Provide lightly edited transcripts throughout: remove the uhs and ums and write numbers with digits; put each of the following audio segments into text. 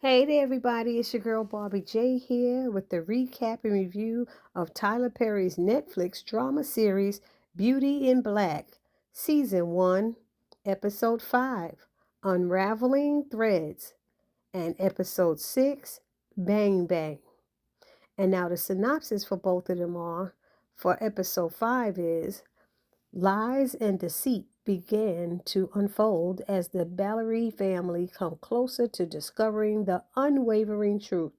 Hey there, everybody. It's your girl Barbie J here with the recap and review of Tyler Perry's Netflix drama series Beauty in Black, Season 1, Episode 5, Unraveling Threads, and Episode 6, Bang Bang. And now the synopsis for both of them are for Episode 5 is lies and deceit began to unfold as the Ballery family come closer to discovering the unwavering truth.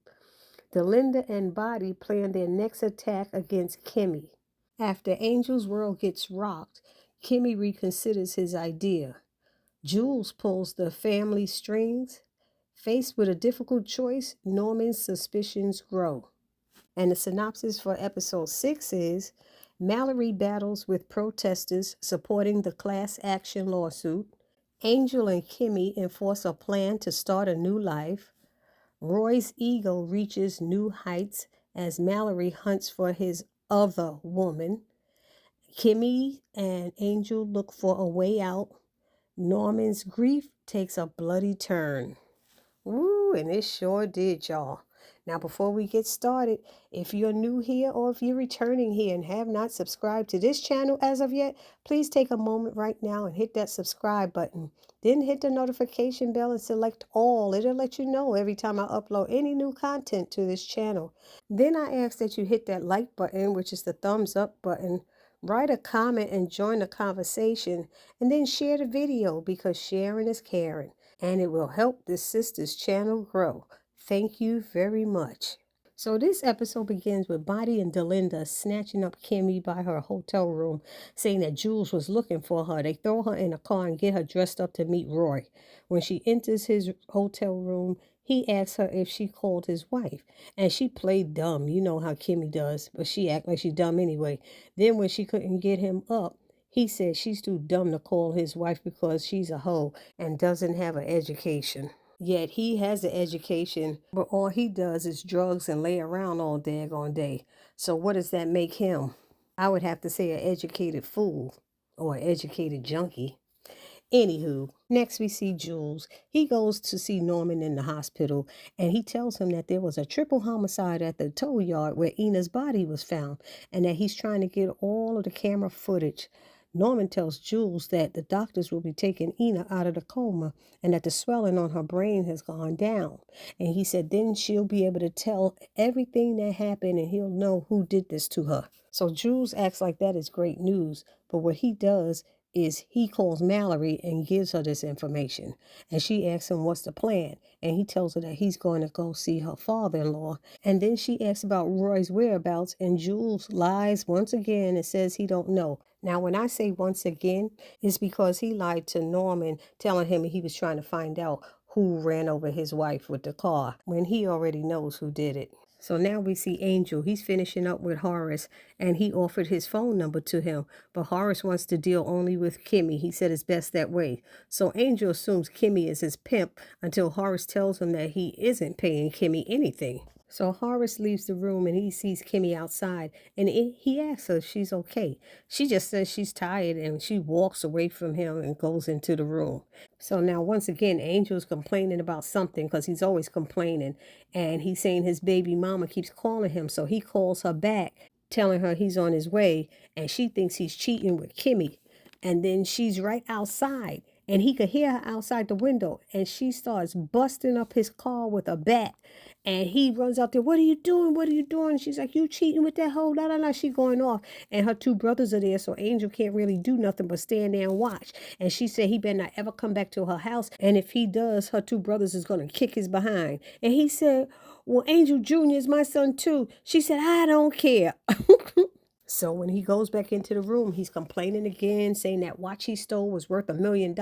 Delinda and Body plan their next attack against Kimmy. After Angel's world gets rocked, Kimmy reconsiders his idea. Jules pulls the family strings. Faced with a difficult choice, Norman's suspicions grow. And the synopsis for episode 6 is Mallory battles with protesters supporting the class action lawsuit. Angel and Kimmy enforce a plan to start a new life. Roy's ego reaches new heights as Mallory hunts for his other woman. Kimmy and Angel look for a way out. Norman's grief takes a bloody turn. Woo, and it sure did, y'all. Now, before we get started, if you're new here or if you're returning here and have not subscribed to this channel as of yet, please take a moment right now and hit that subscribe button. Then hit the notification bell and select all. It'll let you know every time I upload any new content to this channel. Then I ask that you hit that like button, which is the thumbs up button. Write a comment and join the conversation, and then share the video because sharing is caring, and it will help this sister's channel grow. Thank you very much. So this episode begins with Body and Delinda snatching up Kimmy by her hotel room, saying that Jules was looking for her. They throw her in a car and get her dressed up to meet Roy. When she enters his hotel room, he asks her if she called his wife, and she played dumb. You know how Kimmy does, but she act like she's dumb anyway. Then when she couldn't get him up, he said she's too dumb to call his wife because she's a hoe and doesn't have an education. Yet he has an education, but all he does is drugs and lay around all daggone day. So what does that make him? I would have to say an educated fool or an educated junkie. Anywho, next we see Jules. He goes to see Norman in the hospital, and he tells him that there was a triple homicide at the tow yard where Ina's body was found, and that he's trying to get all of the camera footage. Norman tells Jules that the doctors will be taking Ina out of the coma and that the swelling on her brain has gone down. And he said then she'll be able to tell everything that happened and he'll know who did this to her. So Jules acts like that is great news, but what he does is he calls Mallory and gives her this information. And she asks him what's the plan. And he tells her that he's going to go see her father-in-law. And then she asks about Roy's whereabouts, and Jules lies once again and says he don't know. Now, when I say once again, it's because he lied to Norman, telling him he was trying to find out who ran over his wife with the car, when he already knows who did it. So now we see Angel. He's finishing up with Horace, and he offered his phone number to him. But Horace wants to deal only with Kimmy. He said it's best that way. So Angel assumes Kimmy is his pimp until Horace tells him that he isn't paying Kimmy anything. So Horace leaves the room and he sees Kimmy outside, and he asks her if she's okay. She just says she's tired and she walks away from him and goes into the room. So now once again, Angel's complaining about something because he's always complaining, and he's saying his baby mama keeps calling him. So he calls her back, telling her he's on his way, and she thinks he's cheating with Kimmy. And then she's right outside, and he could hear her outside the window, and she starts busting up his car with a bat. And he runs out there, what are you doing? What are you doing? She's like, you cheating with that hoe? La, la, la. She going off. And her two brothers are there, so Angel can't really do nothing but stand there and watch. And she said he better not ever come back to her house. And if he does, her two brothers is going to kick his behind. And he said, well, Angel Jr. is my son too. She said, I don't care. So when he goes back into the room, he's complaining again, saying that watch he stole was worth $1 million.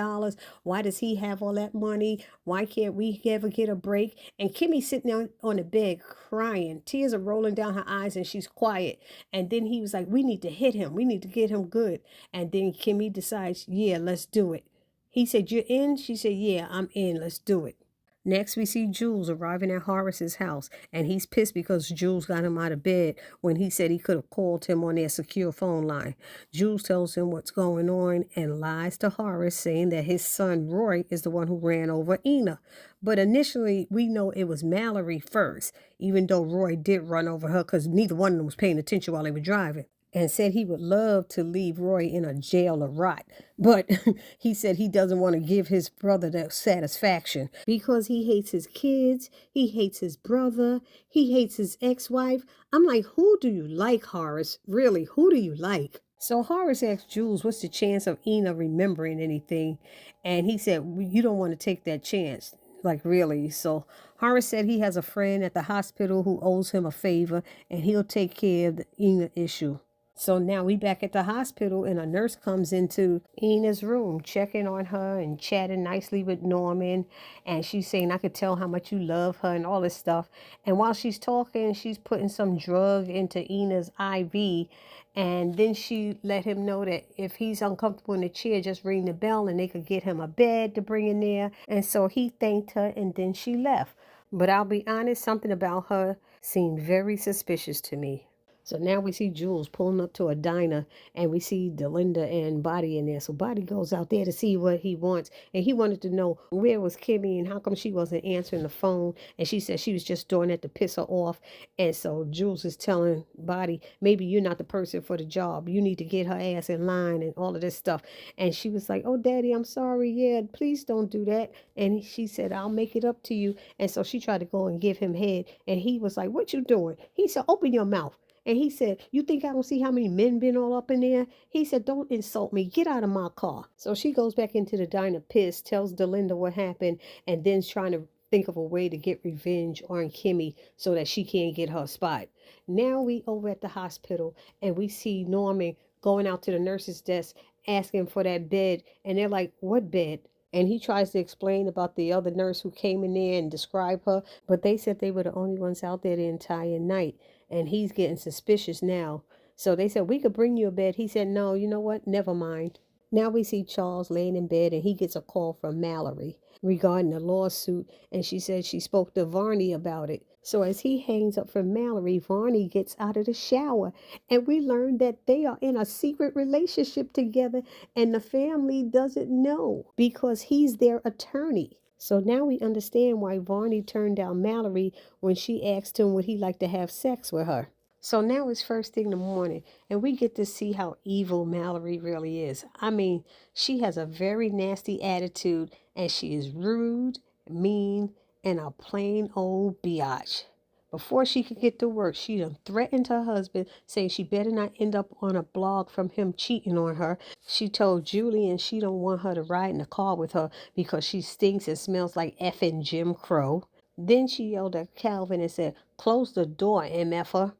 Why does he have all that money? Why can't we ever get a break? And Kimmy's sitting on the bed crying. Tears are rolling down her eyes and she's quiet. And then he was like, we need to hit him. We need to get him good. And then Kimmy decides, yeah, let's do it. He said, you're in? She said, yeah, I'm in. Let's do it. Next, we see Jules arriving at Horace's house, and he's pissed because Jules got him out of bed when he said he could have called him on their secure phone line. Jules tells him what's going on and lies to Horace, saying that his son Roy is the one who ran over Ina. But initially, we know it was Mallory first, even though Roy did run over her because neither one of them was paying attention while they were driving, and said he would love to leave Roy in a jail of rot. But he said he doesn't want to give his brother that satisfaction because he hates his kids, he hates his brother, he hates his ex-wife. I'm like, who do you like, Horace? Really, who do you like? So Horace asked Jules, what's the chance of Ina remembering anything? And he said, well, you don't want to take that chance. Like, really? So Horace said he has a friend at the hospital who owes him a favor, and he'll take care of the Ina issue. So now we back at the hospital, and a nurse comes into Ina's room, checking on her and chatting nicely with Norman. And she's saying, I could tell how much you love her and all this stuff. And while she's talking, she's putting some drug into Ina's IV. And then she let him know that if he's uncomfortable in the chair, just ring the bell and they could get him a bed to bring in there. And so he thanked her, and then she left. But I'll be honest, something about her seemed very suspicious to me. So now we see Jules pulling up to a diner, and we see Delinda and Buddy in there. So Buddy goes out there to see what he wants, and he wanted to know where was Kimmy and how come she wasn't answering the phone. And she said she was just doing that to piss her off. And so Jules is telling Buddy, maybe you're not the person for the job. You need to get her ass in line and all of this stuff. And she was like, oh, Daddy, I'm sorry. Yeah, please don't do that. And she said, I'll make it up to you. And so she tried to go and give him head. And he was like, what you doing? He said, open your mouth. And he said, you think I don't see how many men been all up in there? He said, don't insult me. Get out of my car. So she goes back into the diner pissed, tells Delinda what happened, and then's trying to think of a way to get revenge on Kimmy so that she can't get her spot. Now we over at the hospital, and we see Norman going out to the nurse's desk asking for that bed. And they're like, what bed? And he tries to explain about the other nurse who came in there and describe her, but they said they were the only ones out there the entire night. And he's getting suspicious now. So they said, we could bring you a bed. He said, no, you know what? Never mind. Now we see Charles laying in bed, and he gets a call from Mallory regarding a lawsuit, and she said she spoke to Varney about it. So as he hangs up from Mallory, Varney gets out of the shower, and we learn that they are in a secret relationship together, and the family doesn't know because he's their attorney. So now we understand why Varney turned down Mallory when she asked him would he like to have sex with her. So now it's first thing in the morning, and we get to see how evil Mallory really is. I mean, she has a very nasty attitude, and she is rude, mean, and a plain old biatch. Before she could get to work, she done threatened her husband, saying she better not end up on a blog from him cheating on her. She told Julian she don't want her to ride in the car with her because she stinks and smells like effing Jim Crow. Then she yelled at Calvin and said, close the door, MFer.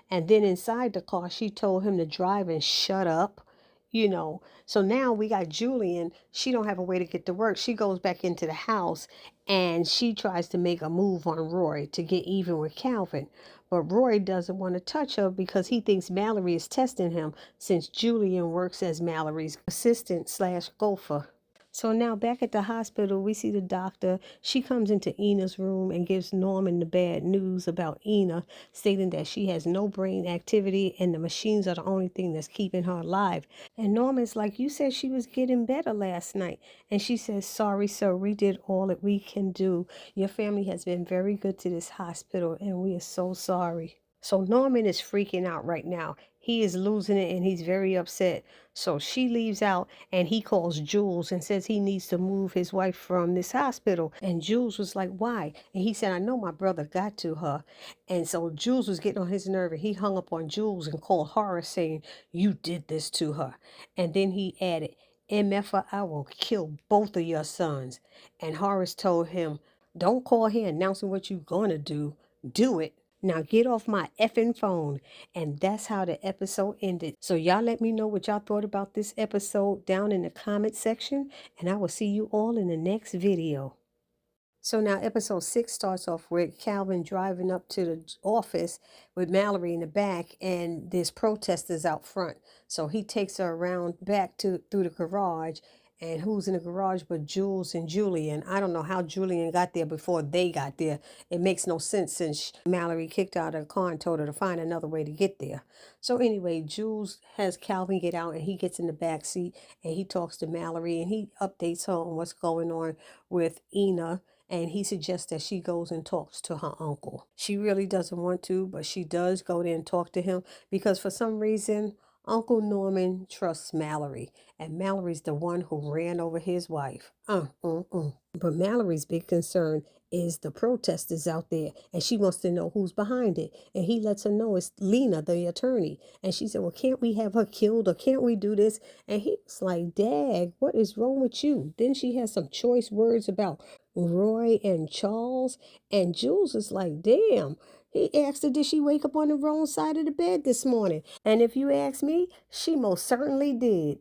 And then inside the car, she told him to drive and shut up. So now we got Julian. She don't have a way to get to work. She goes back into the house, and she tries to make a move on Roy to get even with Calvin. But Roy doesn't want to touch her because he thinks Mallory is testing him, since Julian works as Mallory's assistant slash gopher. So now back at the hospital, we see the doctor. She comes into Ina's room and gives Norman the bad news about Ina, stating that she has no brain activity and the machines are the only thing that's keeping her alive. And Norman's like, you said she was getting better last night. And she says, sorry, sir, we did all that we can do. Your family has been very good to this hospital, and we are so sorry. So Norman is freaking out right now. He is losing it, and he's very upset. So she leaves out, and he calls Jules and says he needs to move his wife from this hospital. And Jules was like, why? And he said, I know my brother got to her. And so Jules was getting on his nerve, and he hung up on Jules and called Horace saying, you did this to her. And then he added, MFer, I will kill both of your sons. And Horace told him, don't call here announcing what you're going to do. Do it. Now get off my effing phone. And that's how the episode ended. So y'all let me know what y'all thought about this episode down in the comment section. And I will see you all in the next video. So now episode 6 starts off with Calvin driving up to the office with Mallory in the back, and there's protesters out front. So he takes her around back through the garage, And who's in the garage but Jules and Julian? I don't know how Julian got there before they got there. It makes no sense since Mallory kicked out of the car and told her to find another way to get there. So anyway, Jules has Calvin get out and he gets in the back seat and he talks to Mallory and he updates her on what's going on with Ina, and he suggests that she goes and talks to her uncle. She really doesn't want to, but she does go there and talk to him because for some reason Uncle Norman trusts Mallory, and Mallory's the one who ran over his wife. But Mallory's big concern is the protesters out there, and she wants to know who's behind it. And he lets her know it's Lena, the attorney. And she said, well, can't we have her killed or can't we do this? And he's like, Dag, what is wrong with you? Then she has some choice words about Roy and Charles. And Jules is like, damn. He asked her, did she wake up on the wrong side of the bed this morning? And if you ask me, she most certainly did.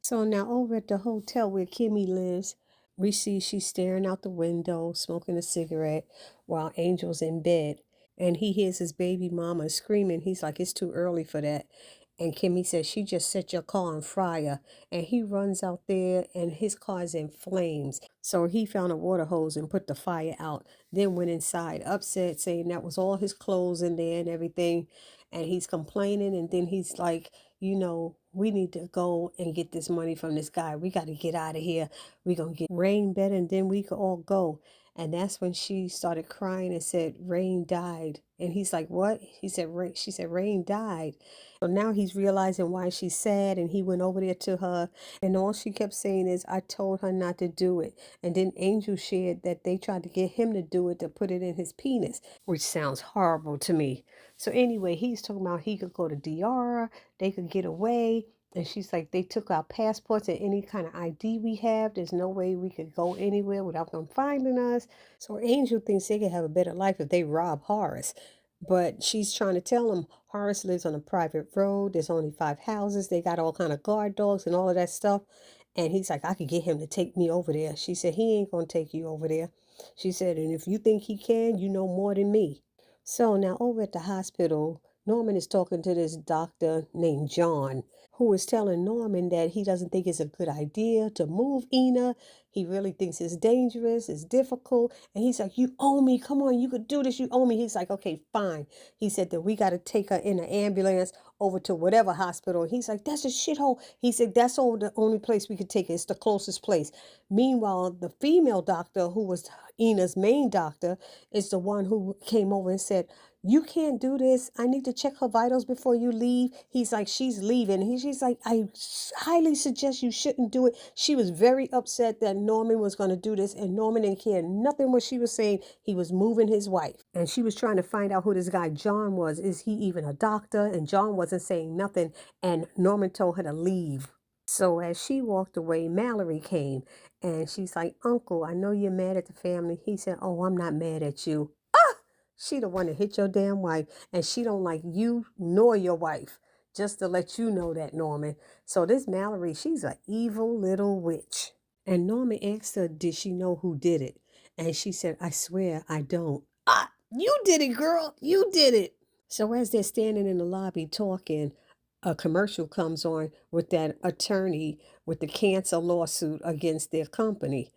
So now over at the hotel where Kimmy lives, we see she's staring out the window, smoking a cigarette, while Angel's in bed. And he hears his baby mama screaming. He's like, it's too early for that. And Kimmy says, she just set your car on fire. And he runs out there and his car's in flames. So he found a water hose and put the fire out. Then went inside, upset, saying that was all his clothes in there and everything. And he's complaining. And then he's like, we need to go and get this money from this guy. We got to get out of here. We're going to get Rain better and then we could all go. And that's when she started crying and said, Rain died. And he's like, what? She said, Rain died. So now he's realizing why she's sad, and he went over there to her. And all she kept saying is, I told her not to do it. And then Angel shared that they tried to get him to do it, to put it in his penis, which sounds horrible to me. So anyway, he's talking about he could go to DR, they could get away. And she's like, they took our passports and any kind of ID we have. There's no way we could go anywhere without them finding us. So Angel thinks they could have a better life if they rob Horace. But she's trying to tell him Horace lives on a private road. There's only 5 houses. They got all kind of guard dogs and all of that stuff. And he's like, I could get him to take me over there. She said, he ain't going to take you over there. She said, and if you think he can, you know more than me. So now over at the hospital, Norman is talking to this doctor named John, who is telling Norman that he doesn't think it's a good idea to move Ina. He really thinks it's dangerous, it's difficult. And he's like, you owe me. Come on, you could do this. You owe me. He's like, okay, fine. He said that we got to take her in an ambulance over to whatever hospital. He's like, that's a shithole. He said, that's the only place we could take her. It's the closest place. Meanwhile, the female doctor, who was Ina's main doctor, is the one who came over and said, you can't do this. I need to check her vitals before you leave. He's like, she's leaving. She's like, I highly suggest you shouldn't do it. She was very upset that Norman was going to do this, and Norman didn't care nothing what she was saying. He was moving his wife. And she was trying to find out who this guy John was. Is he even a doctor? And John wasn't saying nothing. And Norman told her to leave. So as she walked away, Mallory came. And she's like, Uncle, I know you're mad at the family. He said, oh, I'm not mad at you. She the one that hit your damn wife, and she don't like you nor your wife. Just to let you know that, Norman. So this Mallory, she's an evil little witch. And Norman asked her, did she know who did it? And she said, I swear I don't. Ah, you did it, girl. You did it. So as they're standing in the lobby talking, a commercial comes on with that attorney with the cancer lawsuit against their company.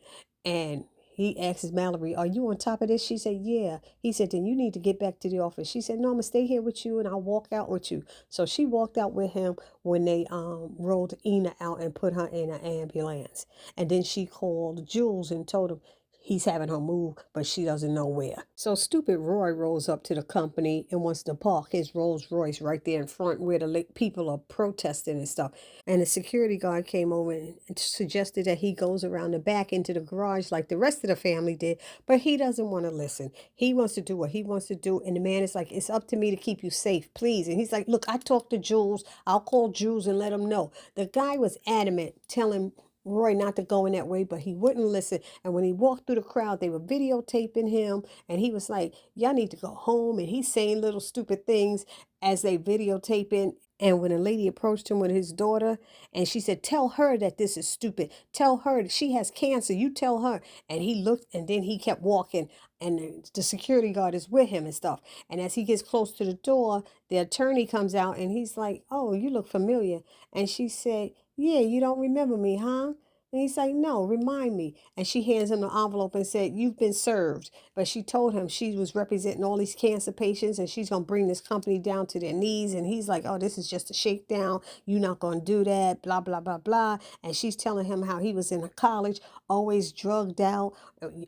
And he asks Mallory, are you on top of this? She said, yeah. He said, then you need to get back to the office. She said, no, I'm going to stay here with you and I'll walk out with you. So she walked out with him when they rolled Ina out and put her in an ambulance. And then she called Jules and told him he's having her move, but she doesn't know where. So stupid Roy rolls up to the company and wants to park his Rolls Royce right there in front where the people are protesting and stuff. And the security guard came over and suggested that he goes around the back into the garage like the rest of the family did, but he doesn't want to listen. He wants to do what he wants to do, and the man is like, it's up to me to keep you safe, please. And he's like, look, I talked to Jules. I'll call Jules and let him know. The guy was adamant, telling Roy not to go in that way, but he wouldn't listen. And when he walked through the crowd, they were videotaping him, and he was like, y'all need to go home. And he's saying little stupid things as they videotaping. And when a lady approached him with his daughter, and she said, tell her that this is stupid. Tell her that she has cancer. You tell her. And he looked, and then he kept walking, and the security guard is with him and stuff. And as he gets close to the door, the attorney comes out, and he's like, oh, you look familiar. And she said, yeah, you don't remember me, huh? And he's like, no, remind me. And she hands him the envelope and said, you've been served. But she told him she was representing all these cancer patients and she's going to bring this company down to their knees. And he's like, oh, this is just a shakedown. You're not going to do that, blah, blah, blah, blah. And she's telling him how he was in college, always drugged out,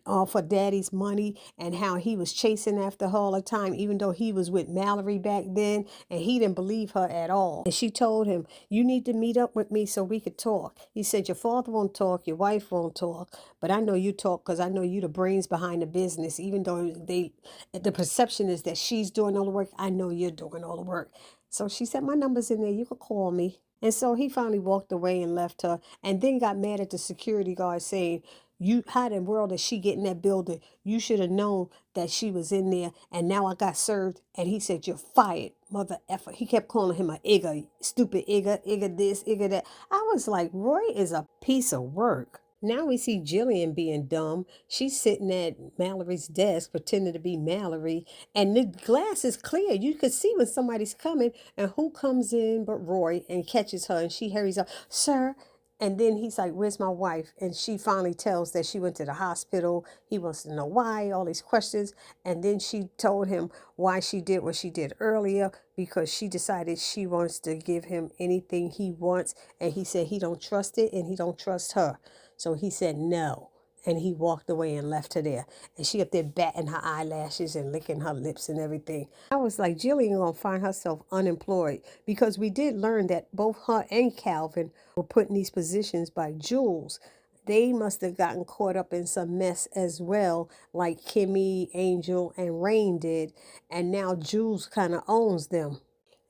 all for daddy's money, and how he was chasing after her all the time, even though he was with Mallory back then. And he didn't believe her at all. And she told him, you need to meet up with me so we could talk. He said, your father won't talk, your wife won't talk, but I know you talk because I know you the brains behind the business. Even though the perception is that she's doing all the work, I know you're doing all the work. So she said, my number's in there, you could call me. And so he finally walked away and left her, and then got mad at the security guard saying, you, how in the world did she get in that building? You should have known that she was in there, and now I got served. And he said, you're fired, mother effer. He kept calling him a igger, stupid igger, igger this, igger that. I was like, Roy is a piece of work. Now we see Jillian being dumb. She's sitting at Mallory's desk pretending to be Mallory, and the glass is clear. You could see when somebody's coming, and who comes in but Roy and catches her, and she hurries up, sir. And then he's like, where's my wife? And she finally tells that she went to the hospital. He wants to know why, all these questions. And then she told him why she did what she did earlier, because she decided she wants to give him anything he wants. And he said he don't trust it and he don't trust her. So he said no. And he walked away and left her there. And she up there batting her eyelashes and licking her lips and everything. I was like, Jillian gonna find herself unemployed, because we did learn that both her and Calvin were put in these positions by Jules. They must have gotten caught up in some mess as well, like Kimmy, Angel, and Rain did. And now Jules kind of owns them.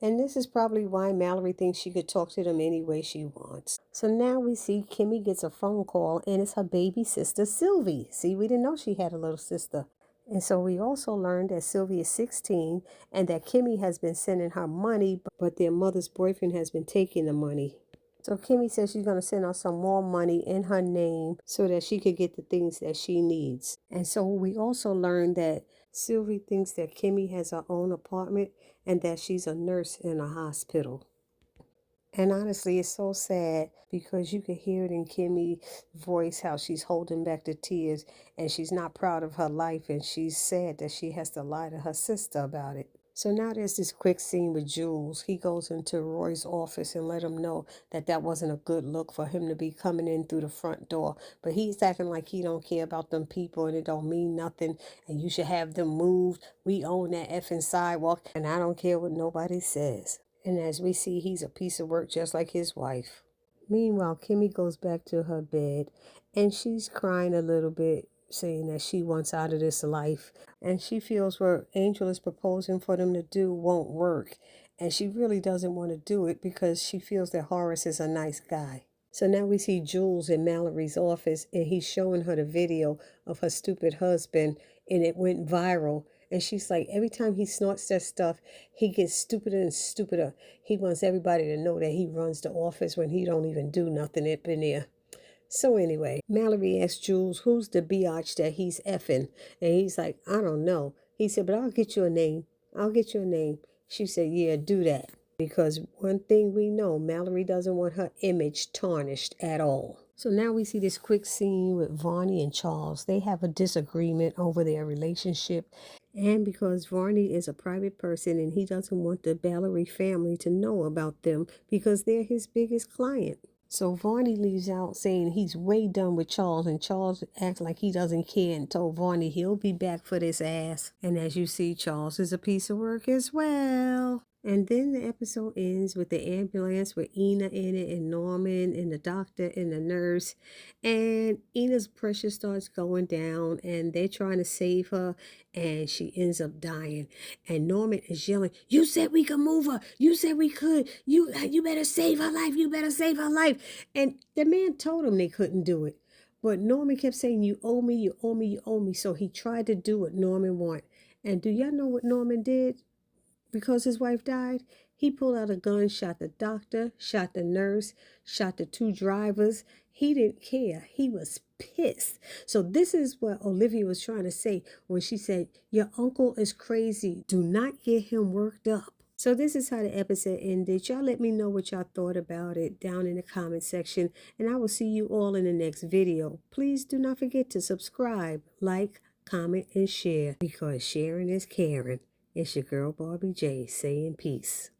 And this is probably why Mallory thinks she could talk to them any way she wants. So now we see Kimmy gets a phone call, and it's her baby sister, Sylvie. See, we didn't know she had a little sister. And so we also learned that Sylvie is 16 and that Kimmy has been sending her money, but their mother's boyfriend has been taking the money. So Kimmy says she's going to send her some more money in her name so that she could get the things that she needs. And so we also learned that Sylvie thinks that Kimmy has her own apartment and that she's a nurse in a hospital. And honestly, it's so sad because you can hear it in Kimmy's voice how she's holding back the tears, and she's not proud of her life, and she's sad that she has to lie to her sister about it. So now there's this quick scene with Jules. He goes into Roy's office and let him know that that wasn't a good look for him to be coming in through the front door. But he's acting like he don't care about them people and it don't mean nothing and you should have them moved. We own that effing sidewalk and I don't care what nobody says. And as we see, he's a piece of work just like his wife. Meanwhile, Kimmy goes back to her bed and she's crying a little bit, saying that she wants out of this life. And she feels what Angel is proposing for them to do won't work. And she really doesn't want to do it because she feels that Horace is a nice guy. So now we see Jules in Mallory's office and he's showing her the video of her stupid husband and it went viral. And she's like, every time he snorts that stuff, he gets stupider and stupider. He wants everybody to know that he runs the office when he don't even do nothing up in there. So anyway, Mallory asked Jules, who's the biatch that he's effing? And he's like, I don't know. He said, but I'll get you a name. I'll get you a name. She said, yeah, do that. Because one thing we know, Mallory doesn't want her image tarnished at all. So now we see this quick scene with Varney and Charles. They have a disagreement over their relationship. And because Varney is a private person and he doesn't want the Mallory family to know about them because they're his biggest client. So Varney leaves out saying he's way done with Charles, and Charles acts like he doesn't care and told Varney he'll be back for this ass. And as you see, Charles is a piece of work as well. And then the episode ends with the ambulance with Ina in it and Norman and the doctor and the nurse. And Ina's pressure starts going down and they're trying to save her and she ends up dying. And Norman is yelling, you said we could move her. You said we could. You better save her life. You better save her life. And the man told him they couldn't do it. But Norman kept saying, you owe me, you owe me, you owe me. So he tried to do what Norman wanted. And do y'all know what Norman did? Because his wife died, he pulled out a gun, shot the doctor, shot the nurse, shot the two drivers. He didn't care. He was pissed. So this is what Olivia was trying to say when she said, your uncle is crazy. Do not get him worked up. So this is how the episode ended. Y'all let me know what y'all thought about it down in the comment section, and I will see you all in the next video. Please do not forget to subscribe, like, comment, and share, because sharing is caring. It's your girl Barbie J saying peace.